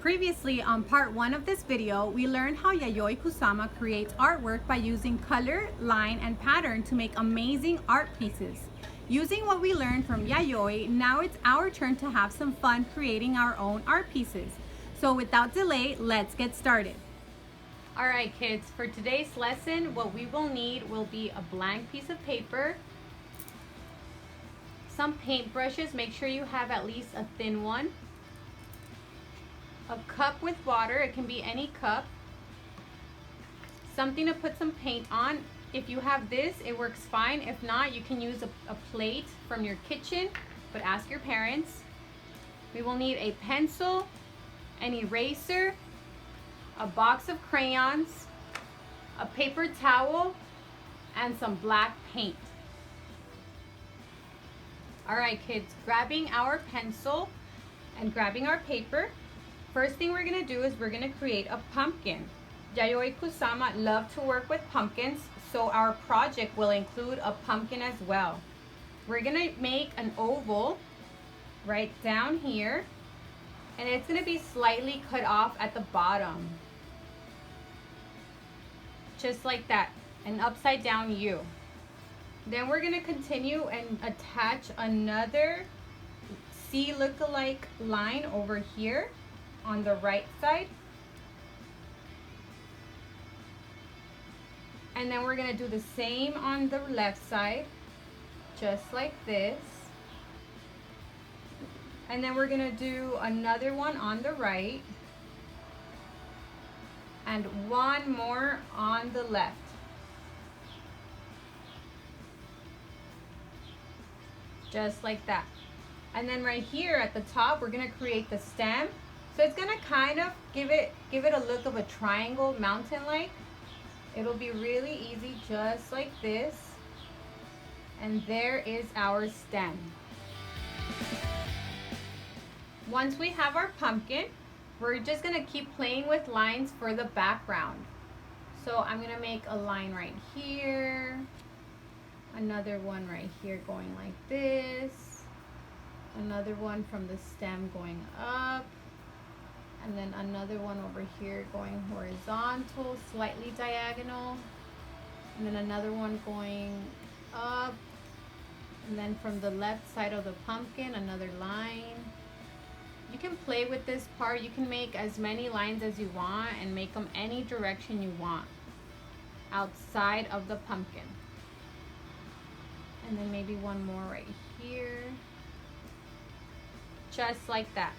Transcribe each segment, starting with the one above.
Previously, on part 1 of this video, we learned how Yayoi Kusama creates artwork by using color, line, and pattern to make amazing art pieces. Using what we learned from Yayoi, now it's our turn to have some fun creating our own art pieces. So without delay, let's get started. Alright kids, for today's lesson, what we will need will be a blank piece of paper, some paintbrushes, make sure you have at least a thin one, a cup with water, it can be any cup, something to put some paint on. If you have this, it works fine. If not, you can use a plate from your kitchen, but ask your parents. We will need a pencil, an eraser, a box of crayons, a paper towel, and some black paint. Alright kids, grabbing our pencil and grabbing our paper, first thing we're going to do is we're going to create a pumpkin. Yayoi Kusama loved to work with pumpkins, so our project will include a pumpkin as well. We're going to make an oval right down here, and it's going to be slightly cut off at the bottom. Just like that, an upside down U. Then we're going to continue and attach another C look-alike line over here on the right side. And then we're going to do the same on the left side, just like this. And then we're going to do another one on the right and one more on the left. Just like that. And then right here at the top, we're going to create the stem. So it's going to kind of give it a look of a triangle mountain-like. It'll be really easy, just like this. And there is our stem. Once we have our pumpkin, we're just going to keep playing with lines for the background. So I'm going to make a line right here, another one right here going like this, another one from the stem going up, and then another one over here going horizontal, slightly diagonal, and then another one going up, and then from the left side of the pumpkin, another line. You can play with this part. You can make as many lines as you want and make them any direction you want outside of the pumpkin. And then maybe one more right here, just like that.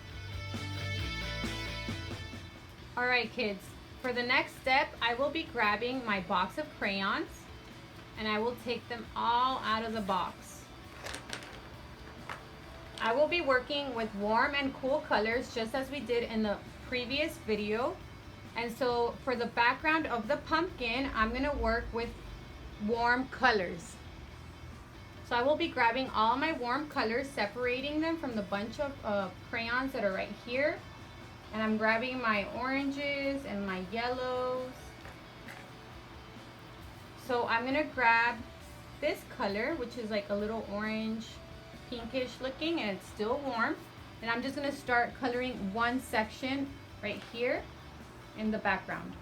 Alright kids, for the next step, I will be grabbing my box of crayons and I will take them all out of the box. I will be working with warm and cool colors just as we did in the previous video. And so for the background of the pumpkin, I'm going to work with warm colors. So I will be grabbing all my warm colors, separating them from the bunch of crayons that are right here. And I'm grabbing my oranges and my yellows. So I'm going to grab this color, which is like a little orange, pinkish looking, and it's still warm. And I'm just going to start coloring one section right here in the background.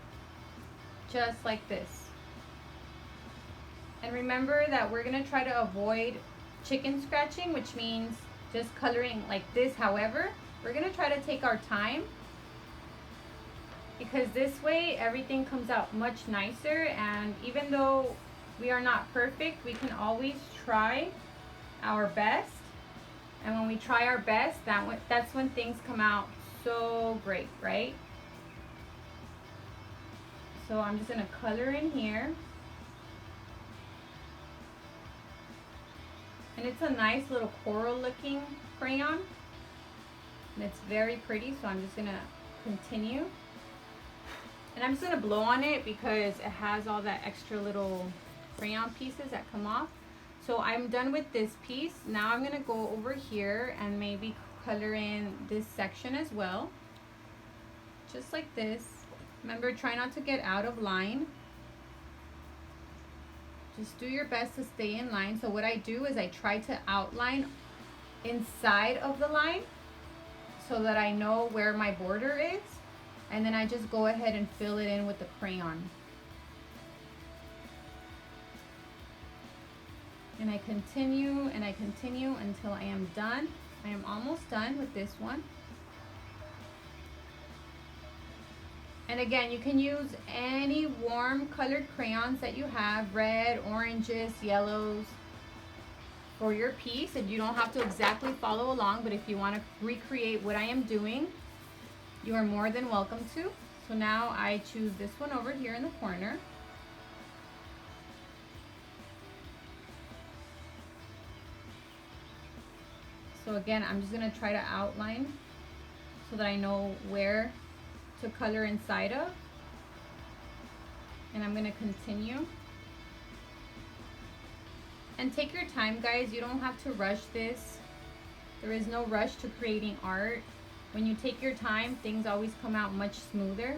Just like this. And remember that we're going to try to avoid chicken scratching, which means just coloring like this. However, we're going to try to take our time, because this way everything comes out much nicer. And even though we are not perfect, we can always try our best. And when we try our best, that's when things come out so great, right? So I'm just going to color in here. And it's a nice little coral looking crayon. And it's very pretty, so I'm just going to continue. And I'm just going to blow on it because it has all that extra little crayon pieces that come off. So I'm done with this piece. Now I'm going to go over here and maybe color in this section as well. Just like this. Remember, try not to get out of line. Just do your best to stay in line. So what I do is I try to outline inside of the line. so that I know where my border is. And then I just go ahead and fill it in with the crayon. And I continue until I am done. I am almost done with this one. And again, you can use any warm colored crayons that you have, red, oranges, yellows, for your piece. And you don't have to exactly follow along, but if you want to recreate what I am doing, you are more than welcome to. So now I choose this one over here in the corner. So again, I'm just going to try to outline so that I know where to color inside of. And I'm going to continue. And take your time, guys. You don't have to rush this. There is no rush to creating art. When you take your time, things always come out much smoother.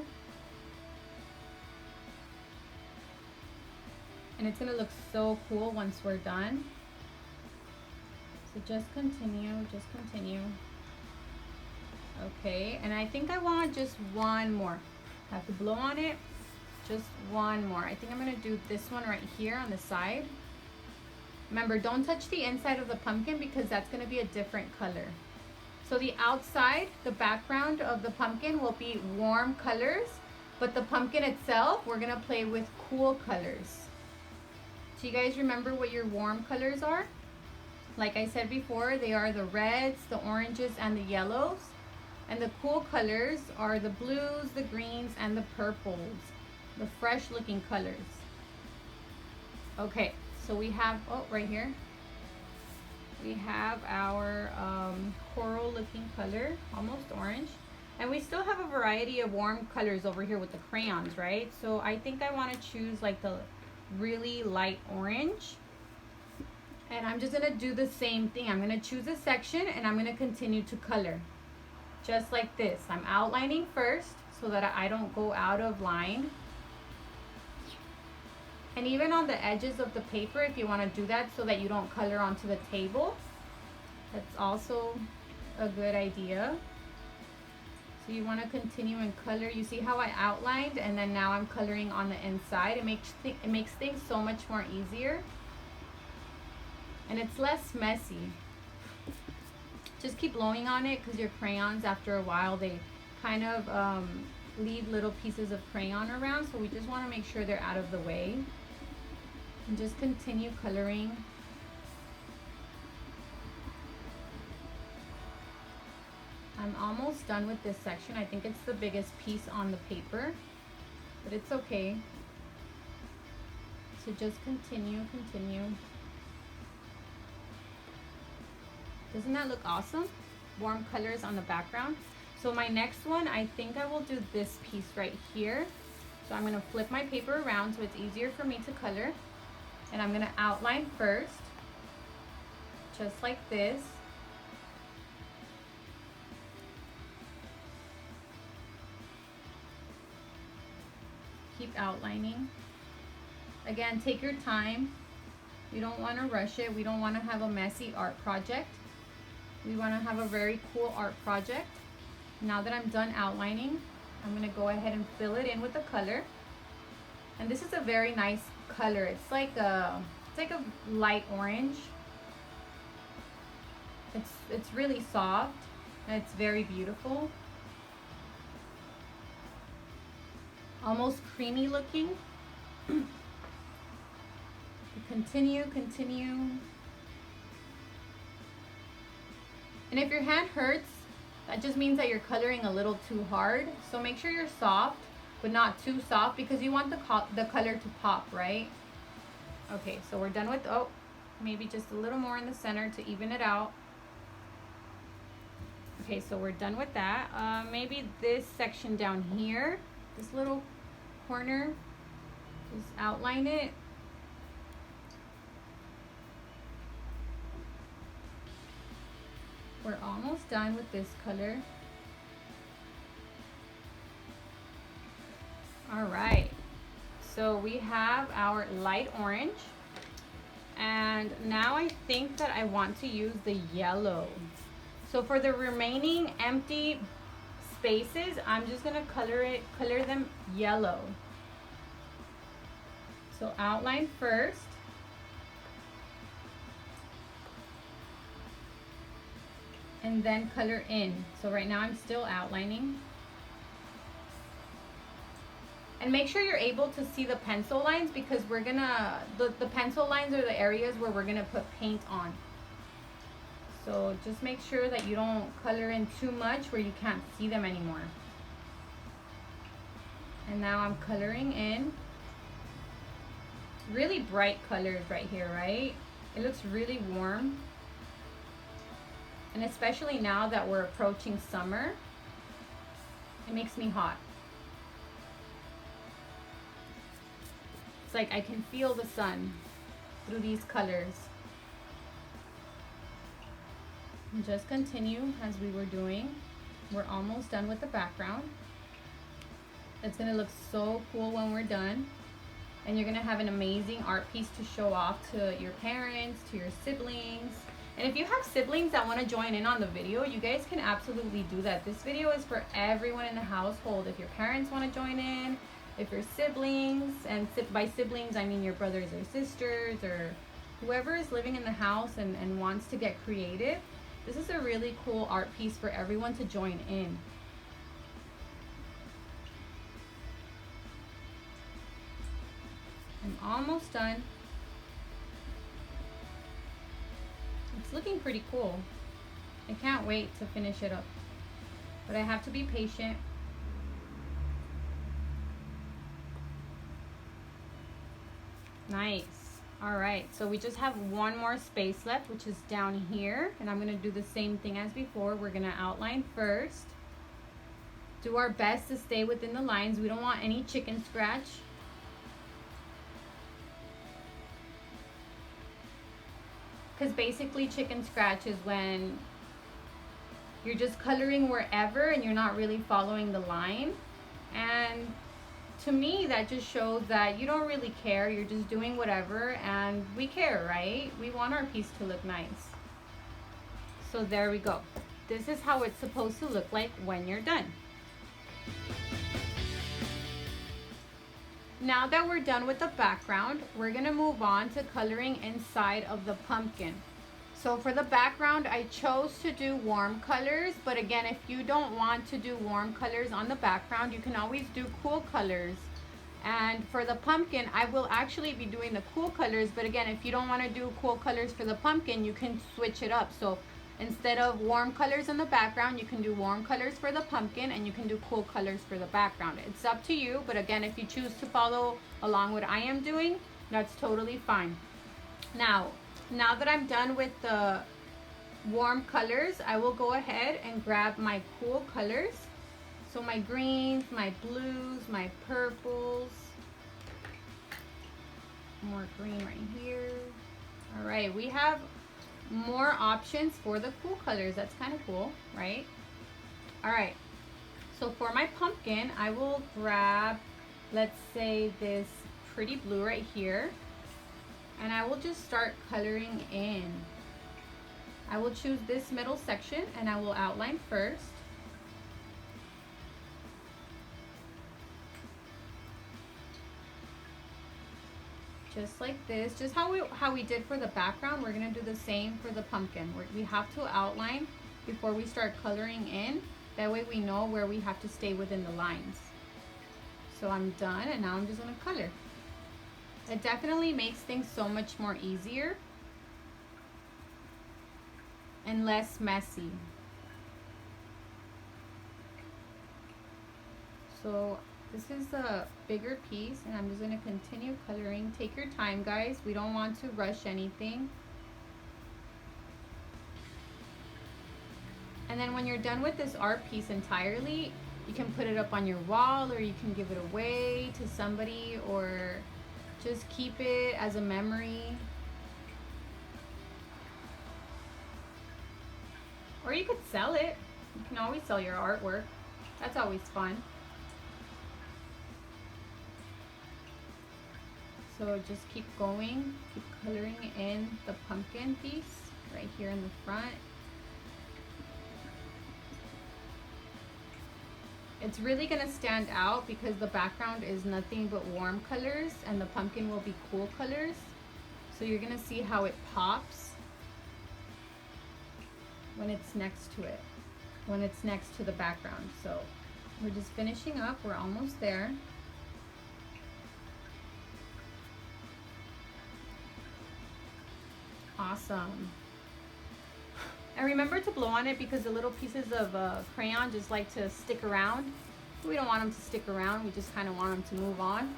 And it's going to look so cool once we're done. So just continue, just continue. Okay, and I think I want just one more. I have to blow on it. Just one more. I think I'm gonna do this one right here on the side. Remember, don't touch the inside of the pumpkin because that's gonna be a different color. So the outside, the background of the pumpkin will be warm colors, but the pumpkin itself, we're gonna play with cool colors. So you guys remember what your warm colors are? Like I said before, they are the reds, the oranges, and the yellows. And the cool colors are the blues, the greens, and the purples. The fresh looking colors. Okay, so we have, oh, right here. We have our coral looking color, almost orange. And we still have a variety of warm colors over here with the crayons, right? So I think I want to choose like the really light orange. And I'm just going to do the same thing. I'm going to choose a section and I'm going to continue to color. Just like this. I'm outlining first so that I don't go out of line. And even on the edges of the paper, if you want to do that so that you don't color onto the table, that's also a good idea. So you want to continue and color. You see how I outlined and then now I'm coloring on the inside. It makes things so much more easier. And it's less messy. Just keep blowing on it because your crayons, after a while, they kind of leave little pieces of crayon around. So we just want to make sure they're out of the way. And just continue coloring. I'm almost done with this section. I think it's the biggest piece on the paper, but it's okay. So just continue. Doesn't that look awesome? Warm colors on the background. So my next one, I think I will do this piece right here. So I'm going to flip my paper around so it's easier for me to color. And I'm going to outline first, just like this. Keep outlining. Again, take your time. You don't want to rush it. We don't want to have a messy art project. We want to have a very cool art project. Now that I'm done outlining, I'm going to go ahead and fill it in with the color. And this is a very nice color. It's like a light orange. It's really soft and it's very beautiful. Almost creamy looking. Continue. And if your hand hurts, that just means that you're coloring a little too hard. So make sure you're soft, but not too soft because you want the color to pop, right? Okay, so we're done with, oh, maybe just a little more in the center to even it out. Okay, so we're done with that. Maybe this section down here, this little corner, just outline it. We're almost done with this color. All right, so we have our light orange. And now I think that I want to use the yellow. So for the remaining empty spaces, I'm just gonna color them yellow. So outline first. And then color in. So right now I'm still outlining. And make sure you're able to see the pencil lines, because we're gonna, the pencil lines are the areas where we're gonna put paint on. So just make sure that you don't color in too much where you can't see them anymore. And now I'm coloring in. Really bright colors right here, right? It looks really warm. And especially now that we're approaching summer, it makes me hot. It's like I can feel the sun through these colors. And just continue as we were doing. We're almost done with the background. It's gonna look so cool when we're done. And you're gonna have an amazing art piece to show off to your parents, to your siblings. And if you have siblings that want to join in on the video, you guys can absolutely do that. This video is for everyone in the household. If your parents want to join in, if your siblings, and by siblings I mean your brothers or sisters or whoever is living in the house and wants to get creative, this is a really cool art piece for everyone to join in. I'm almost done. It's looking pretty cool. I can't wait to finish it up. But I have to be patient. Nice. All right, so we just have one more space left, which is down here. And I'm gonna do the same thing as before. We're gonna outline first. Do our best to stay within the lines. We don't want any chicken scratch. Because basically chicken scratch is when you're just coloring wherever and you're not really following the line. And to me, that just shows that you don't really care. You're just doing whatever, and we care, right? We want our piece to look nice. So there we go. This is how it's supposed to look like when you're done. Now that we're done with the background, we're gonna move on to coloring inside of the pumpkin. So for the background, I chose to do warm colors, but again, if you don't want to do warm colors on the background, you can always do cool colors. And for the pumpkin, I will actually be doing the cool colors, but again, if you don't want to do cool colors for the pumpkin, you can switch it up. So instead of warm colors in the background, you can do warm colors for the pumpkin, and you can do cool colors for the background. It's up to you, but again, if you choose to follow along what I am doing, that's totally fine. Now that I'm done with the warm colors, I will go ahead and grab my cool colors. So my greens, my blues, my purples. More green right here. All right, we have more options for the cool colors. That's kind of cool, right? All right, so for my pumpkin, I will grab, let's say, this pretty blue right here. And I will just start coloring in. I will choose this middle section and I will outline first. Just like this, just how we did for the background, we're gonna do the same for the pumpkin. We have to outline before we start coloring in. That way we know where we have to stay within the lines. So I'm done, and now I'm just gonna color. It definitely makes things so much more easier and less messy. So this is a bigger piece, and I'm just going to continue coloring. Take your time, guys. We don't want to rush anything. And then when you're done with this art piece entirely, you can put it up on your wall, or you can give it away to somebody, or just keep it as a memory. Or you could sell it. You can always sell your artwork. That's always fun. So just keep going, keep coloring in the pumpkin piece right here in the front. It's really gonna stand out because the background is nothing but warm colors and the pumpkin will be cool colors. So you're gonna see how it pops when it's next to it, when it's next to the background. So we're just finishing up, we're almost there. Awesome. And remember to blow on it because the little pieces of crayon just like to stick around. We don't want them to stick around, we just kind of want them to move on.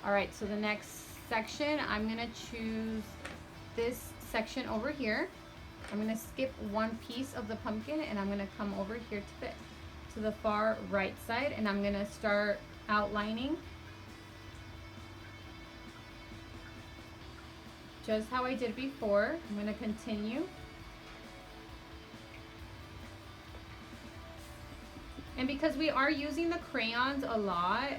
All right, so the next section, I'm gonna choose this section over here. I'm gonna skip one piece of the pumpkin and I'm gonna come over here to the far right side, and I'm gonna start outlining just how I did before. I'm gonna continue. And because we are using the crayons a lot,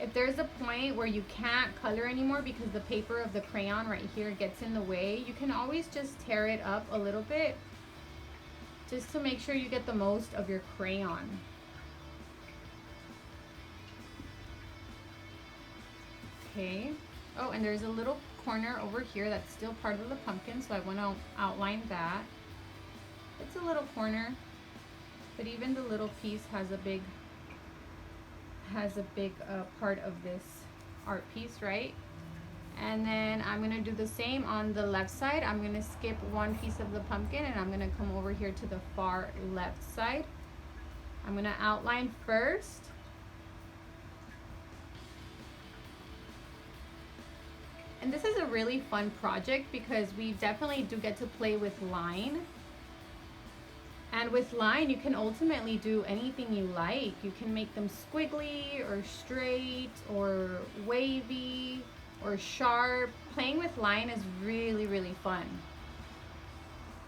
if there's a point where you can't color anymore because the paper of the crayon right here gets in the way, you can always just tear it up a little bit just to make sure you get the most of your crayon. Okay. Oh, and there's a little corner over here that's still part of the pumpkin, so I want to outline that. It's a little corner, but even the little piece has a big part of this art piece, right? And then I'm gonna do the same on the left side. I'm gonna skip one piece of the pumpkin and I'm gonna come over here to the far left side. I'm gonna outline first. And this is a really fun project because we definitely do get to play with line. And with line, you can ultimately do anything you like. You can make them squiggly or straight or wavy or sharp. Playing with line is really, really fun.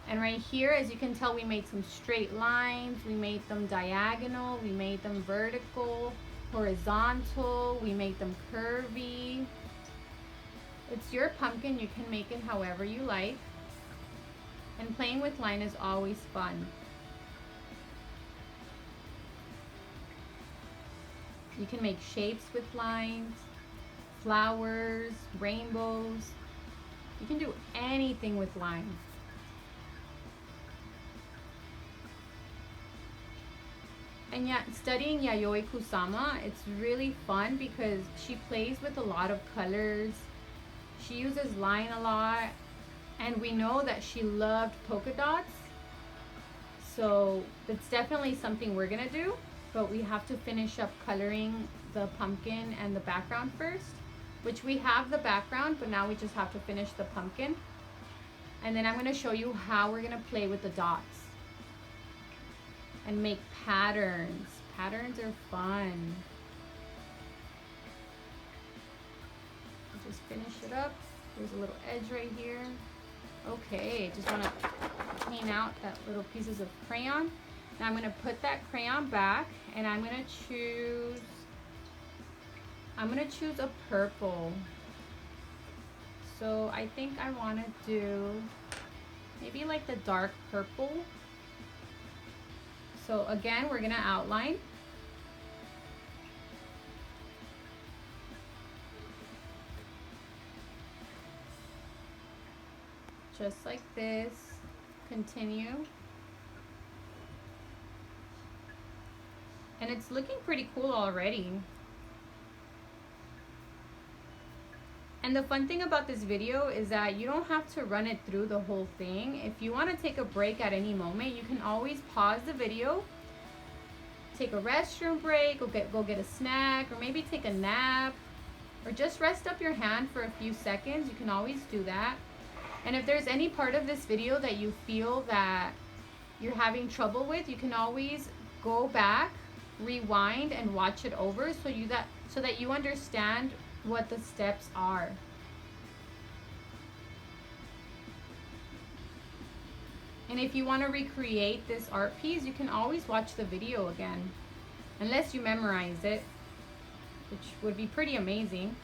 And right here, as you can tell, we made some straight lines. We made them diagonal. We made them vertical, horizontal. We made them curvy. It's your pumpkin. You can make it however you like. And playing with line is always fun. You can make shapes with lines, flowers, rainbows. You can do anything with lines. And yeah, studying Yayoi Kusama, it's really fun because she plays with a lot of colors. She uses line a lot. And we know that she loved polka dots. So it's definitely something we're gonna do. But we have to finish up coloring the pumpkin and the background first, which we have the background, but now we just have to finish the pumpkin. And then I'm going to show you how we're going to play with the dots and make patterns. Patterns are fun. Just finish it up. There's a little edge right here. Okay, just want to clean out that little pieces of crayon. Now I'm going to put that crayon back and I'm going to choose a purple. So I think I want to do maybe like the dark purple. So again, we're going to outline. Just like this. Continue. And it's looking pretty cool already. And the fun thing about this video is that you don't have to run it through the whole thing. If you want to take a break at any moment, you can always pause the video, take a restroom break, go get a snack, or maybe take a nap, or just rest up your hand for a few seconds. You can always do that. And if there's any part of this video that you feel that you're having trouble with, you can always go back, rewind, and watch it over so that you understand what the steps are. And if you want to recreate this art piece, you can always watch the video again, unless you memorize it, which would be pretty amazing.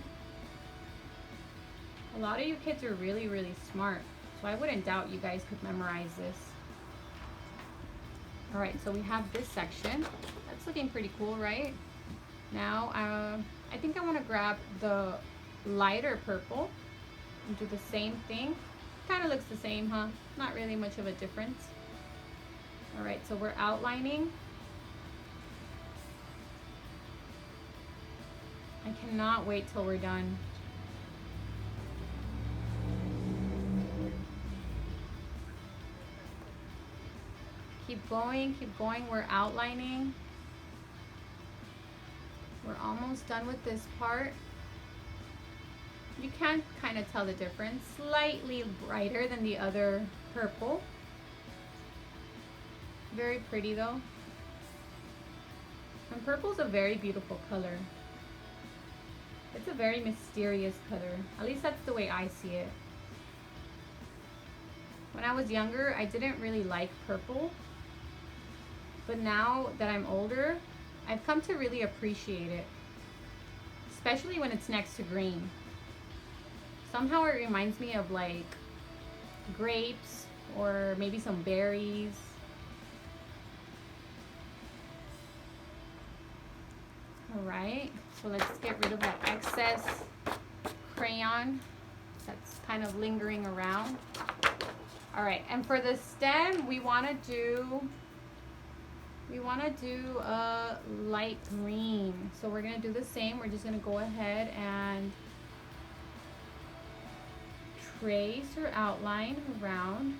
A lot of you kids are really, really smart, so I wouldn't doubt you guys could memorize this. All right, so we have this section. That's looking pretty cool, right? Now, I think I want to grab the lighter purple and do the same thing. Kind of looks the same, huh? Not really much of a difference. All right, so we're outlining. I cannot wait till we're done. Keep going, we're outlining. We're almost done with this part. You can kind of tell the difference. Slightly brighter than the other purple. Very pretty though. And purple's a very beautiful color. It's a very mysterious color. At least that's the way I see it. When I was younger, I didn't really like purple. But now that I'm older, I've come to really appreciate it. Especially when it's next to green. Somehow it reminds me of like grapes or maybe some berries. Alright, so let's get rid of that excess crayon that's kind of lingering around. Alright, and for the stem, we want to do a light green. So we're going to do the same. We're just going to go ahead and trace or outline around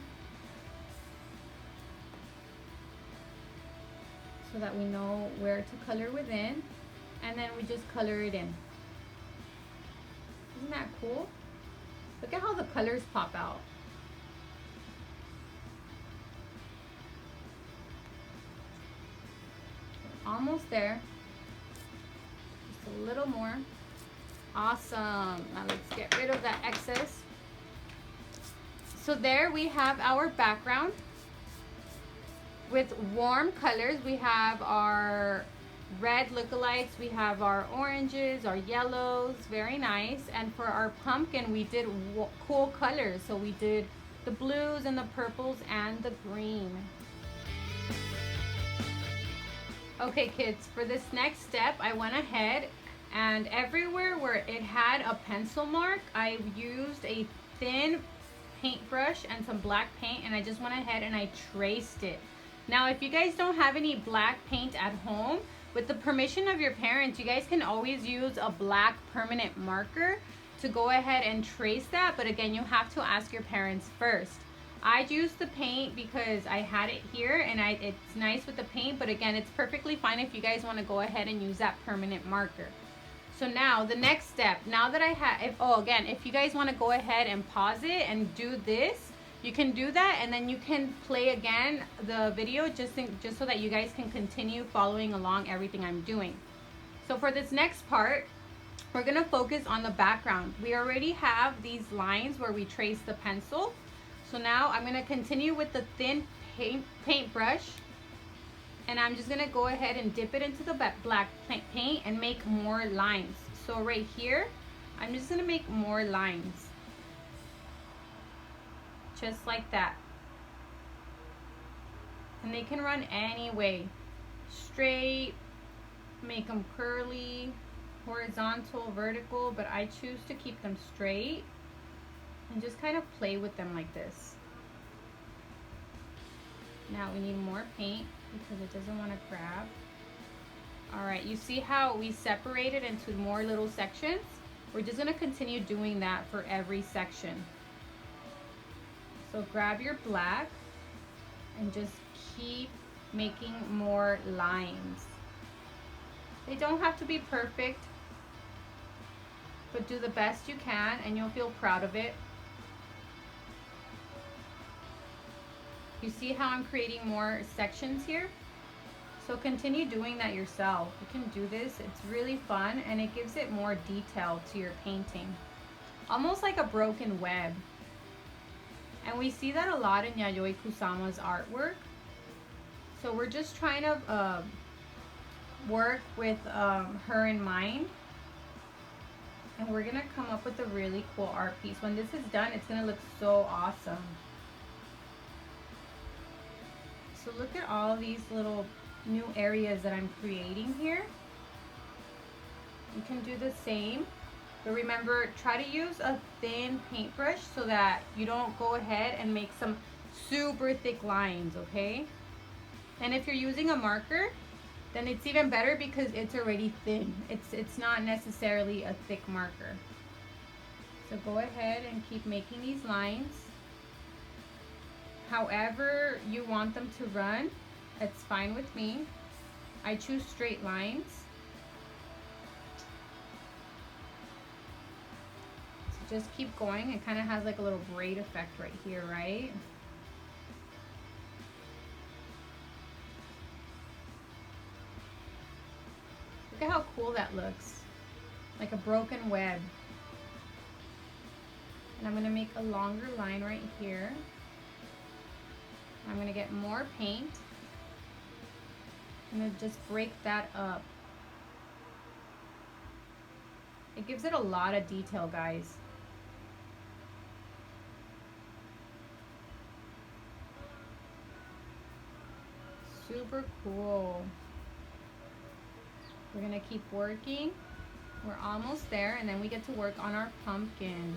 so that we know where to color within, and then we just color it in. Isn't that cool? Look at how the colors pop out. Almost there. Just a little more. Awesome. Now let's get rid of that excess. So there we have our background with warm colors. We have our red lookalikes, we have our oranges, our yellows, very nice. And for our pumpkin, we did cool colors. So we did the blues and the purples and the green. Okay kids, for this next step, I went ahead and everywhere where it had a pencil mark, I used a thin paintbrush and some black paint, and I just went ahead and I traced it. Now, if you guys don't have any black paint at home, with the permission of your parents, you guys can always use a black permanent marker to go ahead and trace that. But again, you have to ask your parents first. I used the paint because I had it here and it's nice with the paint, but again, it's perfectly fine if you guys want to go ahead and use that permanent marker. So now the next step, now that I have, again, if you guys want to go ahead and pause it and do this, you can do that, and then you can play again the video just so that you guys can continue following along everything I'm doing. So for this next part, we're going to focus on the background. We already have these lines where we trace the pencil. So now I'm going to continue with the thin paintbrush, and I'm just going to go ahead and dip it into the black paint and make more lines. So right here, I'm just going to make more lines. Just like that. And they can run any way. Straight, make them curly, horizontal, vertical, but I choose to keep them straight and just kind of play with them like this. Now we need more paint because it doesn't want to grab. Alright, you see how we separated into more little sections? We're just going to continue doing that for every section. So grab your black and just keep making more lines. They don't have to be perfect, but do the best you can and you'll feel proud of it. You see how I'm creating more sections here? So continue doing that yourself. You can do this. It's really fun and it gives it more detail to your painting. Almost like a broken web. And we see that a lot in Yayoi Kusama's artwork. So we're just trying to work with her in mind. And we're going to come up with a really cool art piece. When this is done, it's going to look so awesome. So look at all these little new areas that I'm creating here. You can do the same, but remember, try to use a thin paintbrush so that you don't go ahead and make some super thick lines, okay? And if you're using a marker, then it's even better because it's already thin. It's not necessarily a thick marker. So go ahead and keep making these lines. However you want them to run, it's fine with me. I choose straight lines. So just keep going. It kind of has like a little braid effect right here, right? Look at how cool that looks. Like a broken web. And I'm going to make a longer line right here. I'm going to get more paint. I'm going to just break that up. It gives it a lot of detail, guys. Super cool. We're going to keep working. We're almost there, and then we get to work on our pumpkin.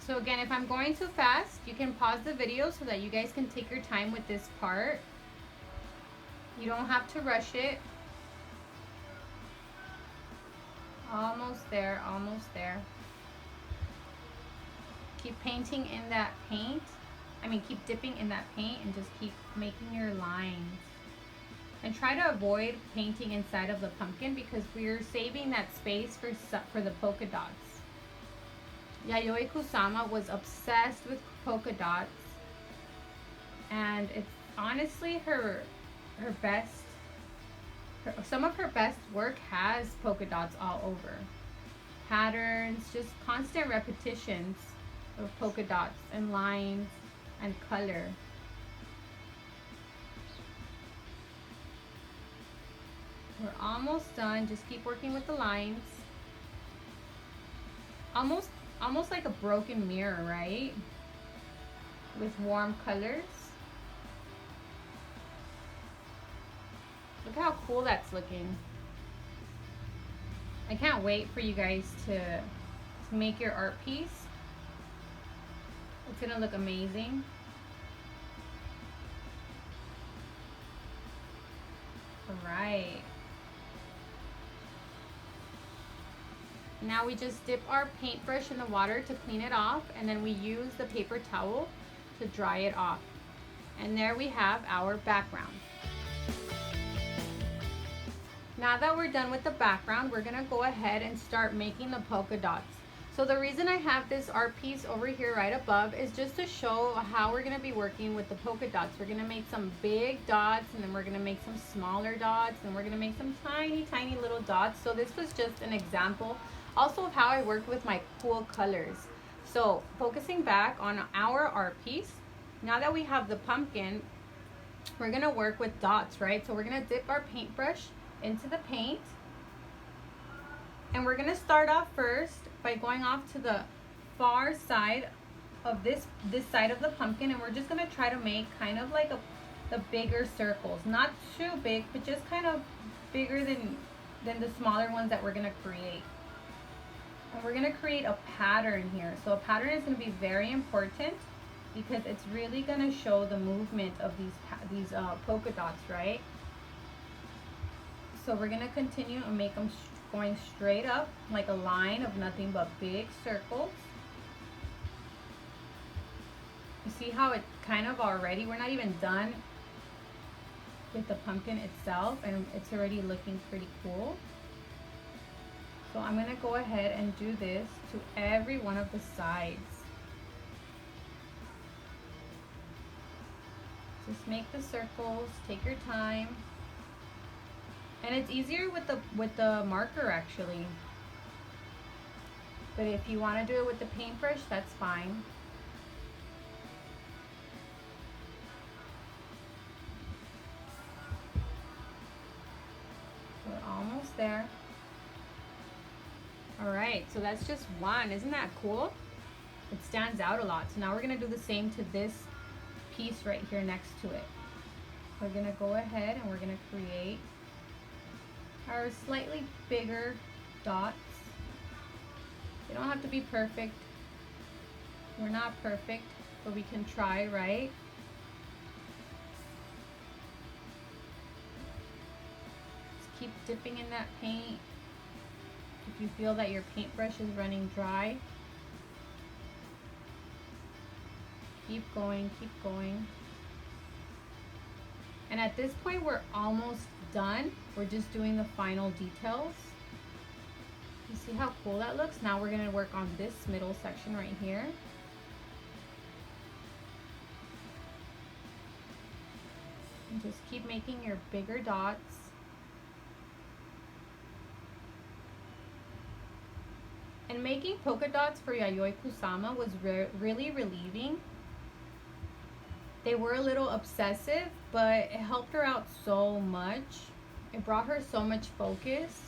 So again, if I'm going too fast, you can pause the video so that you guys can take your time with this part. You don't have to rush it. Almost there, almost there. Keep painting in that paint. Keep dipping in that paint and just keep making your lines. And try to avoid painting inside of the pumpkin because we're saving that space for the polka dots. Yayoi Kusama was obsessed with polka dots, and it's honestly some of her best work has polka dots all over. Patterns, just constant repetitions of polka dots and lines and color. We're almost done. Just keep working with the lines. Almost like a broken mirror, right? With warm colors. Look how cool that's looking. I can't wait for you guys to make your art piece. It's gonna look amazing. All right. Now we just dip our paintbrush in the water to clean it off, and then we use the paper towel to dry it off. And there we have our background. Now that we're done with the background, we're gonna go ahead and start making the polka dots. So the reason I have this art piece over here right above is just to show how we're gonna be working with the polka dots. We're gonna make some big dots, and then we're gonna make some smaller dots, and we're gonna make some tiny little dots. So this was just an example also of how I worked with my cool colors. So focusing back on our art piece, now that we have the pumpkin, we're gonna work with dots, right? So we're gonna dip our paintbrush into the paint, and we're gonna start off first by going off to the far side of this side of the pumpkin, and we're just gonna try to make kind of like the bigger circles, not too big, but just kind of bigger than the smaller ones that we're gonna create. And we're gonna create a pattern here. So a pattern is gonna be very important because it's really gonna show the movement of these polka dots, right? So we're gonna continue and make them going straight up like a line of nothing but big circles. You see how it kind of already, we're not even done with the pumpkin itself, and it's already looking pretty cool. So I'm gonna go ahead and do this to every one of the sides. Just make the circles, take your time. And it's easier with the marker actually. But if you want to do it with the paintbrush, that's fine. We're almost there. All right, so that's just one. Isn't that cool? It stands out a lot. So now we're gonna do the same to this piece right here next to it. We're gonna go ahead and we're gonna create our slightly bigger dots. They don't have to be perfect. We're not perfect, but we can try, right? Just keep dipping in that paint. If you feel that your paintbrush is running dry, keep going, keep going. And at this point, we're almost done. We're just doing the final details. You see how cool that looks? Now we're gonna work on this middle section right here. And just keep making your bigger dots. And making polka dots for Yayoi Kusama was really relieving. They were a little obsessive, but it helped her out so much. It brought her so much focus.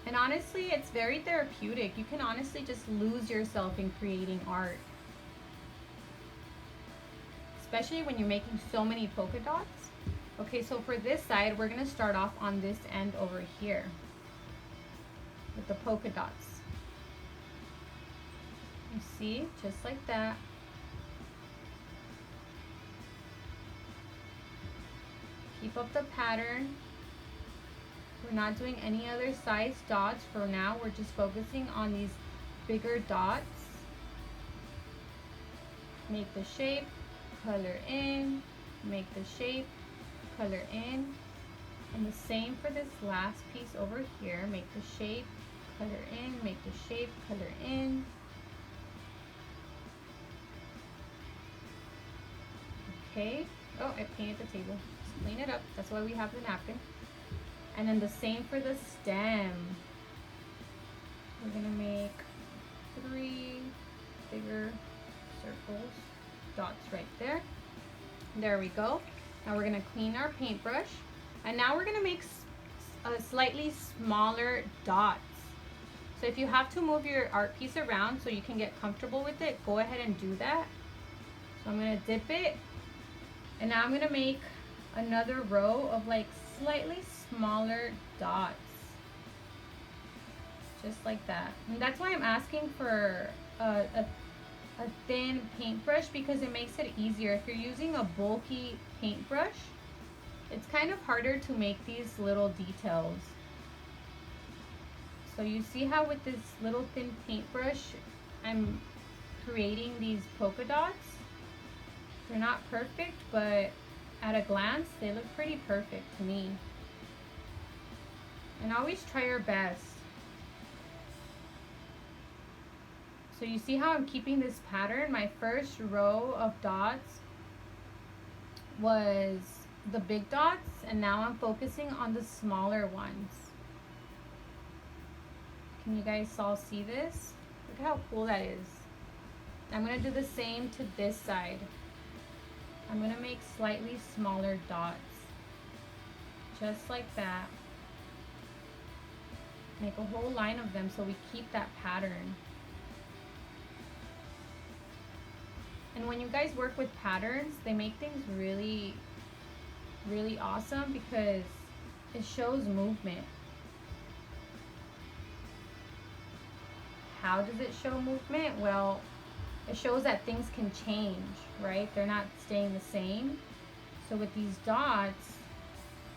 And honestly, it's very therapeutic. You can honestly just lose yourself in creating art. Especially when you're making so many polka dots. Okay, so for this side, we're gonna start off on this end over here with the polka dots. You see, just like that. Keep up the pattern. We're not doing any other size dots for now. We're just focusing on these bigger dots. Make the shape, color in, make the shape, color in. And the same for this last piece over here. Make the shape, color in, make the shape, color in. Okay. Oh, I painted the table. Just clean it up. That's why we have the napkin. And then the same for the stem. We're gonna make 3 bigger circles, dots right there. There we go. Now we're gonna clean our paintbrush. And now we're gonna make slightly smaller dots. So if you have to move your art piece around so you can get comfortable with it, go ahead and do that. So I'm gonna dip it. And now I'm gonna make another row of like slightly smaller dots. Just like that. And that's why I'm asking for a thin paintbrush, because it makes it easier. If you're using a bulky paintbrush, it's kind of harder to make these little details. So you see how with this little thin paintbrush, I'm creating these polka dots. They're not perfect, but at a glance, they look pretty perfect to me. And always try your best. So you see how I'm keeping this pattern? My first row of dots was the big dots, and now I'm focusing on the smaller ones. Can you guys all see this? Look how cool that is. I'm gonna do the same to this side. I'm gonna make slightly smaller dots. Just like that. Make a whole line of them so we keep that pattern. And when you guys work with patterns, they make things really, really awesome because it shows movement. How does it show movement? Well, it shows that things can change, right? They're not staying the same. So with these dots,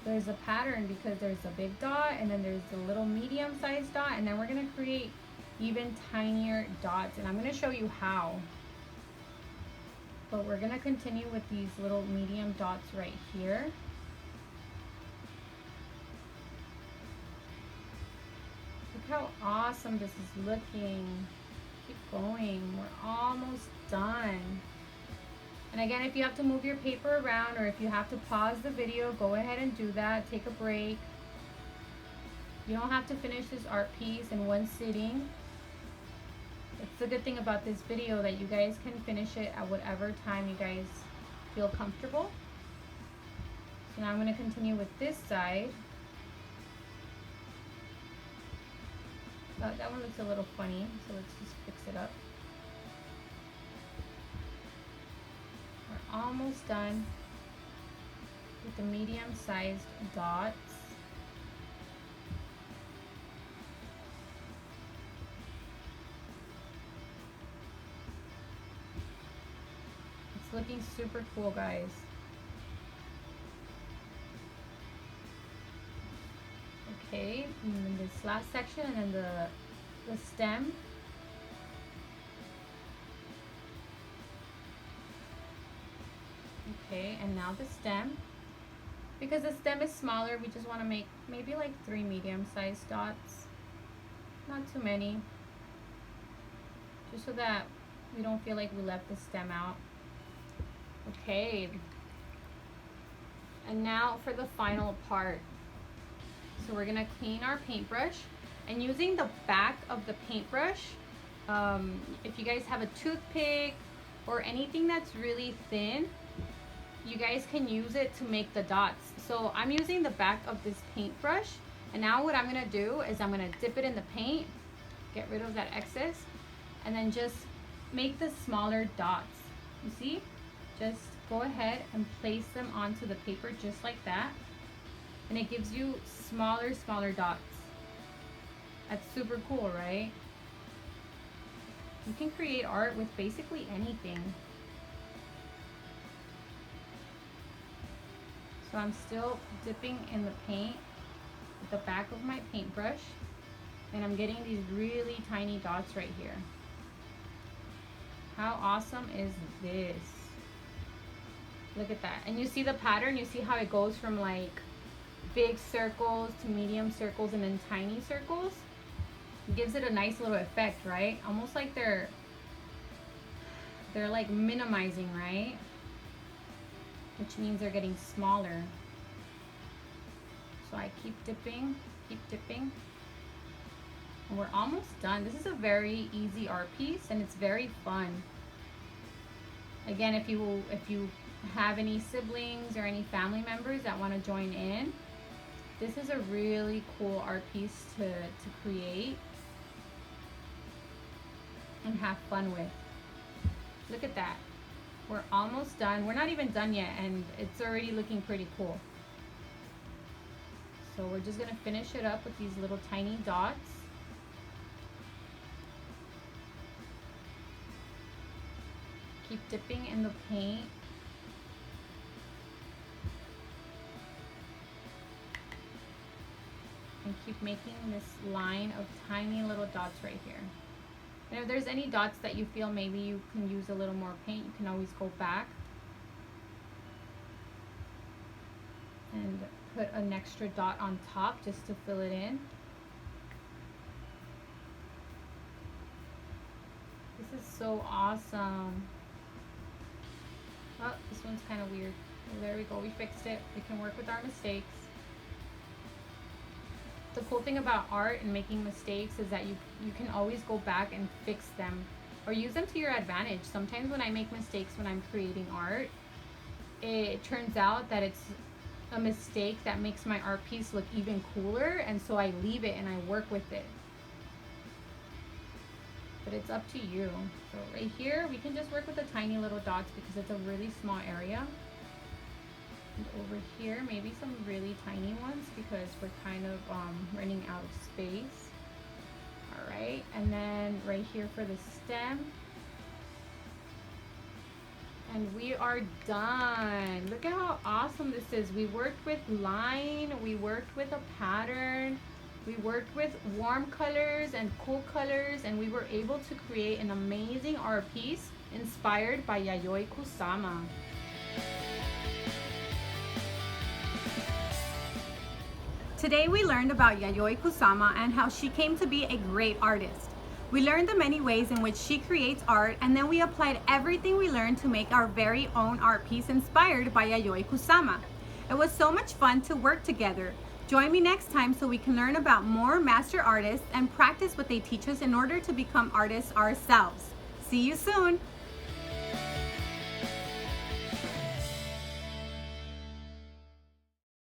there's a pattern because there's a big dot, and then there's a little medium-sized dot, and then we're gonna create even tinier dots, and I'm gonna show you how. But we're gonna continue with these little medium dots right here. Look how awesome this is looking. Keep going, we're almost done. And again, if you have to move your paper around, or if you have to pause the video, go ahead and do that. Take a break. You don't have to finish this art piece in one sitting. It's the good thing about this video, that you guys can finish it at whatever time you guys feel comfortable. So now I'm going to continue with this side. That one looks a little funny, so let's just fix it up. almost done with the medium-sized dots. It's looking super cool, guys. Okay, and then this last section, and then the stem. Okay, and now the stem. Because the stem is smaller, we just want to make maybe like 3 medium-sized dots. Not too many. Just so that we don't feel like we left the stem out. Okay. And now for the final part. So we're gonna clean our paintbrush, and using the back of the paintbrush, if you guys have a toothpick or anything that's really thin, you guys can use it to make the dots. So I'm using the back of this paintbrush, and now what I'm gonna do is I'm gonna dip it in the paint, get rid of that excess, and then just make the smaller dots. You see? Just go ahead and place them onto the paper just like that. And it gives you smaller dots. That's super cool, right? You can create art with basically anything. So I'm still dipping in the paint with the back of my paintbrush, and I'm getting these really tiny dots right here. How awesome is this? Look at that. And you see the pattern? You see how it goes from like big circles to medium circles and then tiny circles? It gives it a nice little effect, right? Almost like they're like minimizing, right? Which means they're getting smaller. So I keep dipping, and we're almost done. This is a very easy art piece, and it's very fun. Again, if you have any siblings or any family members that want to join in, this is a really cool art piece to create and have fun with. Look at that. We're almost done. We're not even done yet, and it's already looking pretty cool. So we're just gonna finish it up with these little tiny dots. Keep dipping in the paint. And keep making this line of tiny little dots right here. And if there's any dots that you feel maybe you can use a little more paint, you can always go back and put an extra dot on top just to fill it in. This is so awesome. Oh, this one's kind of weird. Well, there we go, we fixed it. We can work with our mistakes. The cool thing about art and making mistakes is that you can always go back and fix them or use them to your advantage. Sometimes when I make mistakes when I'm creating art, it turns out that it's a mistake that makes my art piece look even cooler, and so I leave it and I work with it. But it's up to you. So right here, we can just work with the tiny little dots because it's a really small area. And over here, maybe some really tiny ones because we're kind of running out of space. All right, and then right here for the stem. And we are done. Look at how awesome this is. We worked with line, we worked with a pattern, we worked with warm colors and cool colors, and we were able to create an amazing art piece inspired by Yayoi Kusama. Today we learned about Yayoi Kusama and how she came to be a great artist. We learned the many ways in which she creates art, and then we applied everything we learned to make our very own art piece inspired by Yayoi Kusama. It was so much fun to work together. Join me next time so we can learn about more master artists and practice what they teach us in order to become artists ourselves. See you soon!